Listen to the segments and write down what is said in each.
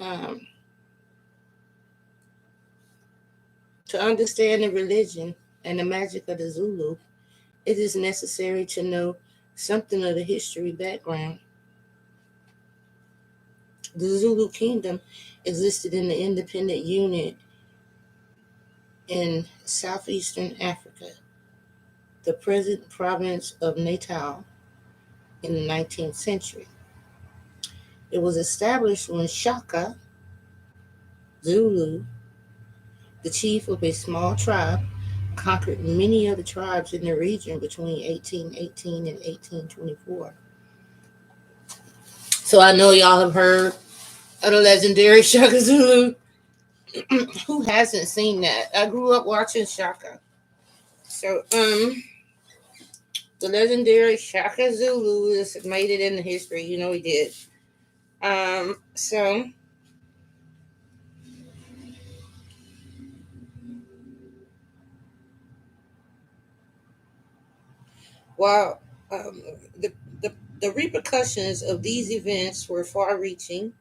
Um, to understand the religion and the magic of the Zulu, it is necessary to know something of the history background. The Zulu kingdom existed in the independent unit in southeastern Africa, the present province of Natal, in the 19th century. It was established when Shaka Zulu, the chief of a small tribe, conquered many other tribes in the region between 1818 and 1824. So I know y'all have heard of the legendary Shaka Zulu. Who hasn't seen that? I grew up watching Shaka. So, the legendary Shaka Zulu has made it into history. You know he did. So while um, the, the the repercussions of these events were far-reaching,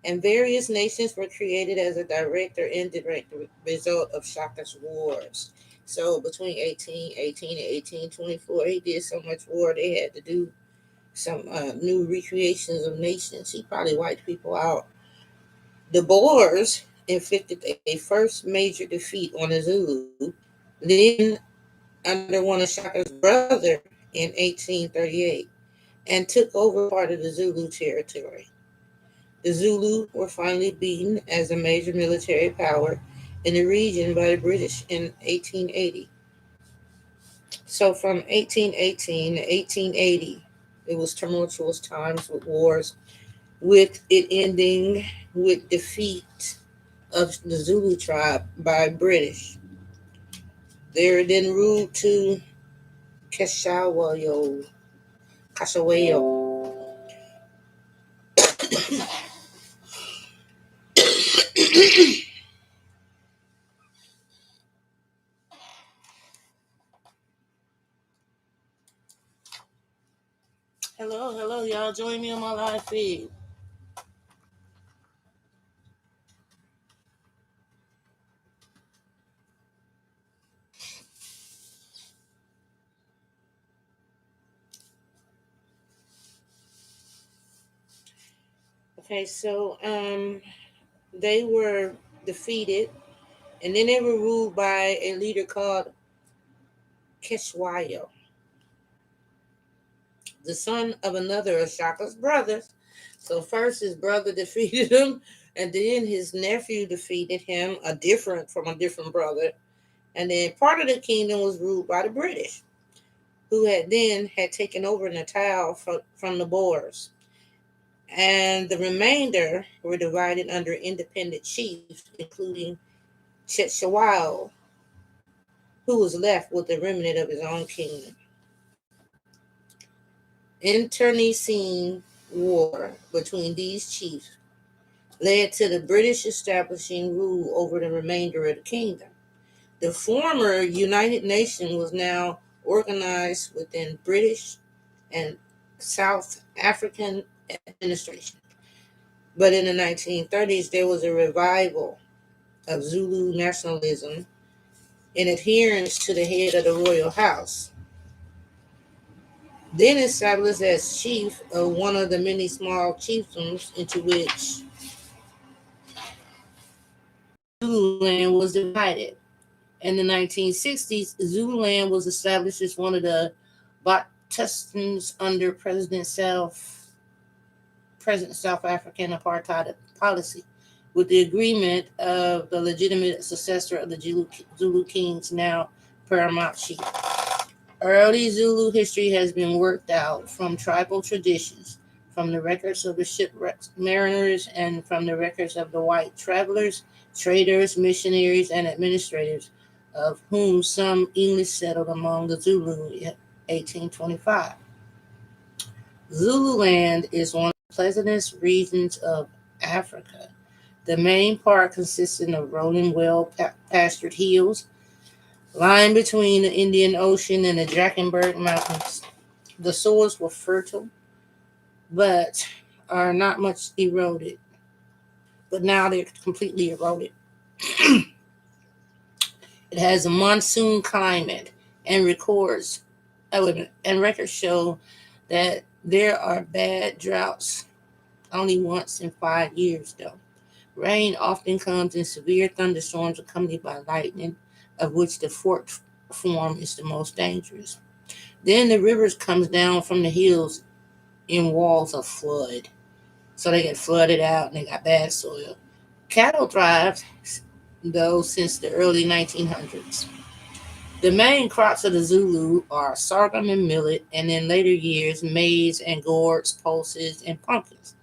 and various nations were created as a direct or indirect result of Shaka's wars. So between 1818 and 1824, he did so much war they had to do some new recreations of nations. He probably wiped people out. The Boers inflicted a first major defeat on the Zulu, then under one of Shaka's brother in 1838, and took over part of the Zulu territory. The Zulu were finally beaten as a major military power in the region by the British in 1880. So from 1818 to 1880, it was tumultuous times with wars, with it ending with defeat of the Zulu tribe by British. They were then ruled to Keshawayo. Kashawayo. Hello, hello, y'all. Join me on my live feed. Okay, so they were defeated, and then they were ruled by a leader called Keshwayo, the son of another of Shaka's brothers. So first his brother defeated him, and then his nephew defeated him, a different brother. And then part of the kingdom was ruled by the British, who had taken over Natal from the Boers. And the remainder were divided under independent chiefs, including Chetshawao, who was left with the remnant of his own kingdom. Internecine war between these chiefs led to the British establishing rule over the remainder of the kingdom. The former United Nations was now organized within British and South African administration. But in the 1930s, there was a revival of Zulu nationalism in adherence to the head of the royal house, then established as chief of one of the many small chiefdoms into which Zululand was divided. In the 1960s, Zululand was established as one of the Baptisms under President South African apartheid policy, with the agreement of the legitimate successor of the Zulu kings, now paramount chief. Early Zulu history has been worked out from tribal traditions, from the records of the shipwrecked mariners, and from the records of the white travelers, traders, missionaries, and administrators, of whom some English settled among the Zulu in 1825. Zululand is one of the pleasantest regions of Africa. The main part consisting of rolling, well pastured hills lying between the Indian Ocean and the Drakensberg Mountains. The soils were fertile, but are not much eroded. but now they're completely eroded. It has a monsoon climate and records show that there are bad droughts only once in 5 years, though. Rain often comes in severe thunderstorms accompanied by lightning, of which the forked form is the most dangerous. Then the rivers comes down from the hills in walls of flood. So they get flooded out and they got bad soil. Cattle thrive, though, since the early 1900s. The main crops of the Zulu are sorghum and millet, and in later years, maize and gourds, pulses, and pumpkins.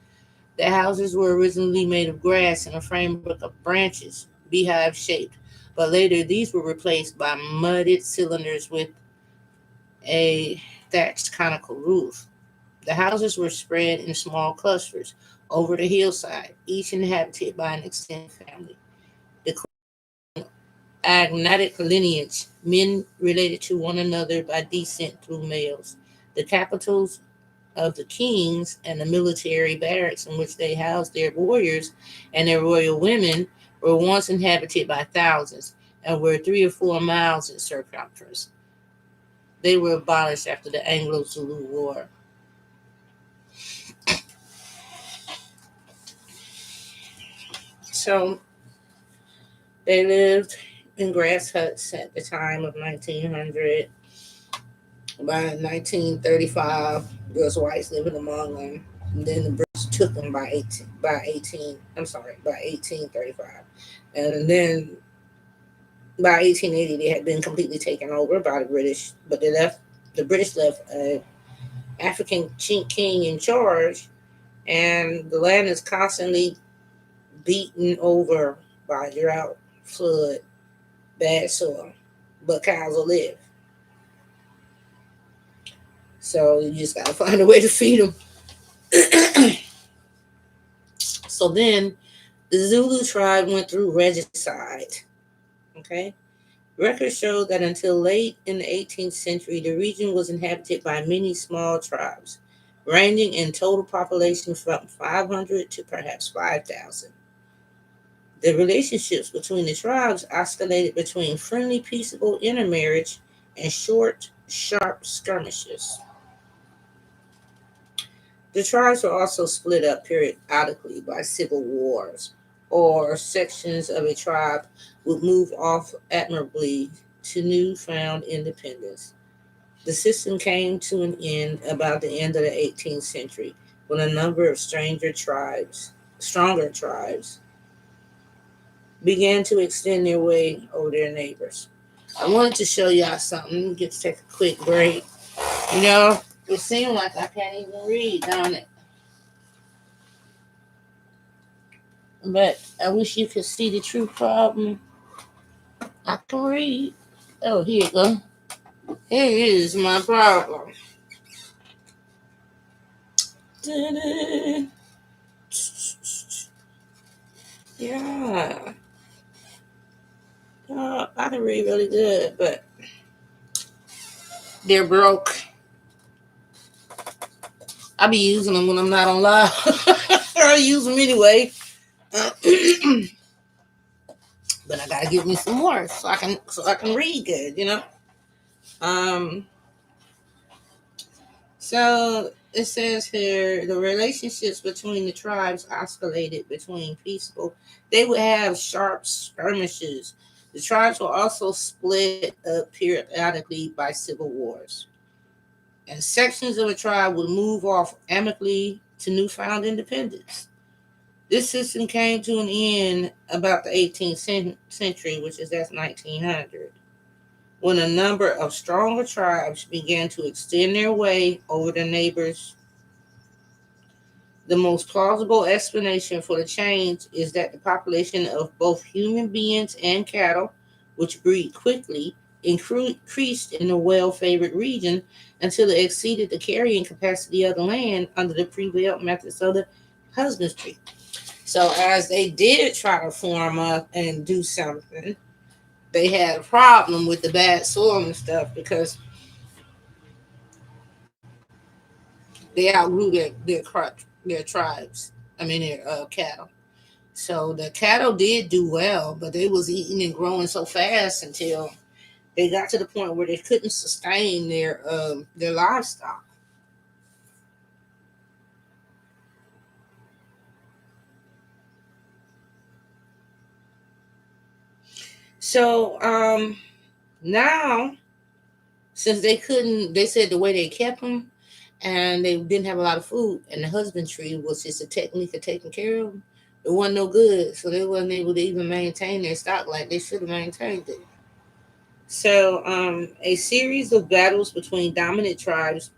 The houses were originally made of grass and a framework of branches, beehive shaped, but later these were replaced by mudded cylinders with a thatched conical roof. The houses were spread in small clusters over the hillside, each inhabited by an extended family. The agnatic lineage, men related to one another by descent through males. The capitals of the kings and the military barracks in which they housed their warriors and their royal women were once inhabited by thousands and were 3 or 4 miles in circumference. They were abolished after the Anglo Zulu War. So they lived in grass huts at the time of 1900. By 1935, there was whites living among them. And then the British took them by 1835. And then by 1880, they had been completely taken over by the British, but the British left a African king in charge, and the land is constantly beaten over by drought, flood, bad soil, but cows will live. So you just gotta find a way to feed them. So then the Zulu tribe went through regicide. Okay. Records show that until late in the 18th century, the region was inhabited by many small tribes, ranging in total population from 500 to perhaps 5,000. The relationships between the tribes oscillated between friendly, peaceable intermarriage and short, sharp skirmishes. The tribes were also split up periodically by civil wars, or sections of a tribe would move off admirably to newfound independence. The system came to an end about the end of the 18th century when a number of stronger tribes, began to extend their way over their neighbors. I wanted to show y'all something. Get to take a quick break. You know, it seems like I can't even read, don't it? But I wish you could see the true problem. I can read. Oh, here you go. Here is my problem. Ta-da. Yeah. I can read really good, but they're broke. I be using them when I'm not on live. I use them anyway. Uh, but I gotta get me some more so I can read good, you know. Um, so it says here the relationships between the tribes oscillated between peaceful. They would have sharp skirmishes. The tribes were also split up periodically by civil wars, and sections of a tribe would move off amicably to newfound independence. This system came to an end about the 18th century, which is that's 1900, when a number of stronger tribes began to extend their way over their neighbors. The most plausible explanation for the change is that the population of both human beings and cattle, which breed quickly, increased in the well favored region until it exceeded the carrying capacity of the land under the prevalent methods of the husbandry. So, as they did try to form up and do something, they had a problem with the bad soil and stuff because they outgrew their tribes. I mean, their cattle. So the cattle did do well, but they was eating and growing so fast until they got to the point where they couldn't sustain their livestock. So now, since they couldn't, they said the way they kept them, and they didn't have a lot of food, and the husbandry was just a technique of taking care of them. It wasn't no good, so they wasn't able to even maintain their stock like they should have maintained it. So, a series of battles between dominant tribes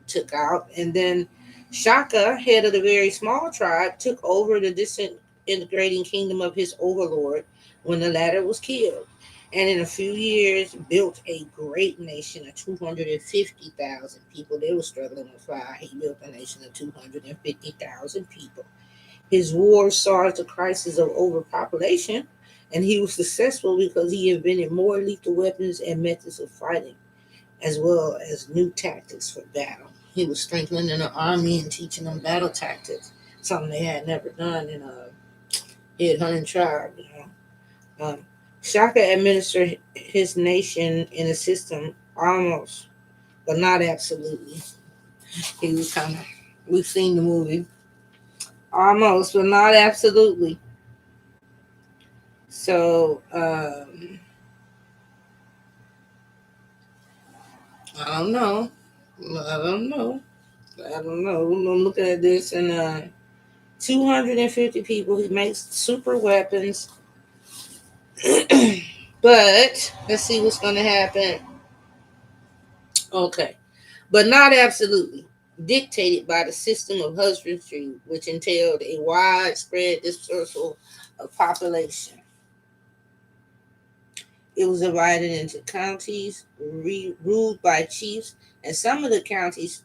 took out, and then Shaka, head of the very small tribe, took over the disintegrating kingdom of his overlord when the latter was killed, and in a few years built a great nation of 250,000 people. They were struggling to fly. He built a nation of 250,000 people. His wars saw the crisis of overpopulation, and he was successful because he invented more lethal weapons and methods of fighting, as well as new tactics for battle. He was strengthening the army and teaching them battle tactics, something they had never done in a head-hunting tribe. Shaka administered his nation in a system almost, but not absolutely. He was kind of, we've seen the movie, almost, but not absolutely. So, I don't know. I don't know. I don't know. I'm looking at this, and 250 people. He makes super weapons. But let's see what's going to happen. Okay. But not absolutely. Dictated by the system of husbandry, which entailed a widespread dispersal of population. It was divided into counties ruled by chiefs, and some of the counties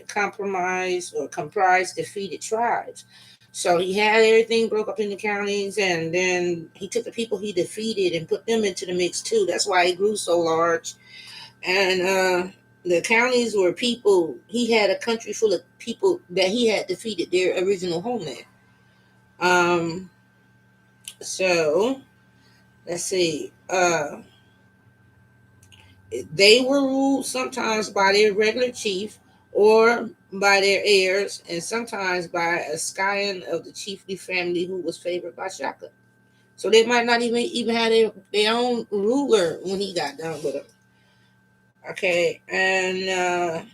compromised or comprised defeated tribes. So he had everything broke up into counties, and then he took the people he defeated and put them into the mix too. That's why he grew so large. And the counties were people. He had a country full of people that he had defeated their original homeland. Um, so let's see. They were ruled sometimes by their regular chief or by their heirs, and sometimes by a scion of the chiefly family who was favored by Shaka. So they might not even have their own ruler when he got done with them. Okay, and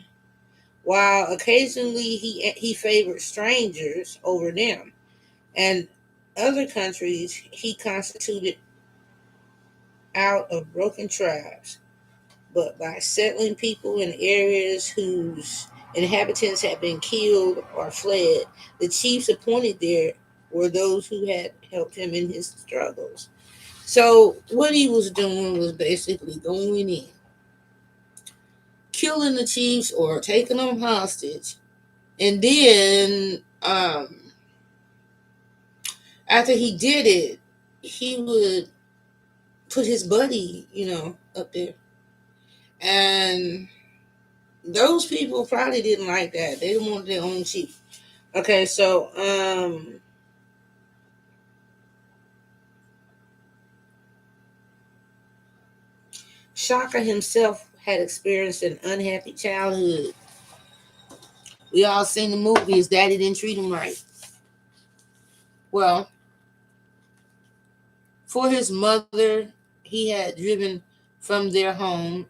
while occasionally he favored strangers over them, and other countries he constituted out of broken tribes, but by settling people in areas whose inhabitants had been killed or fled, the chiefs appointed there were those who had helped him in his struggles. So what he was doing was basically going in, killing the chiefs or taking them hostage, and then after he did it, he would put his buddy, up there, and those people probably didn't like that. They didn't want their own chief. Okay, so Shaka himself had experienced an unhappy childhood. We all seen the movie. His daddy didn't treat him right. Well, for his mother, he had driven from their home.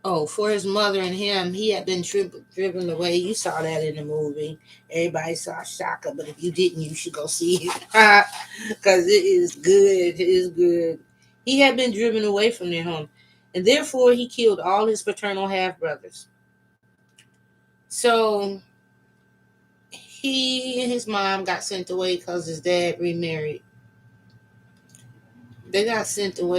Oh, for his mother and him, he had been driven away. You saw that in the movie. Everybody saw Shaka, but if you didn't, you should go see it because it is good. It is good. He had been driven away from their home, and therefore he killed all his paternal half brothers. So he and his mom got sent away because his dad remarried. They got sent away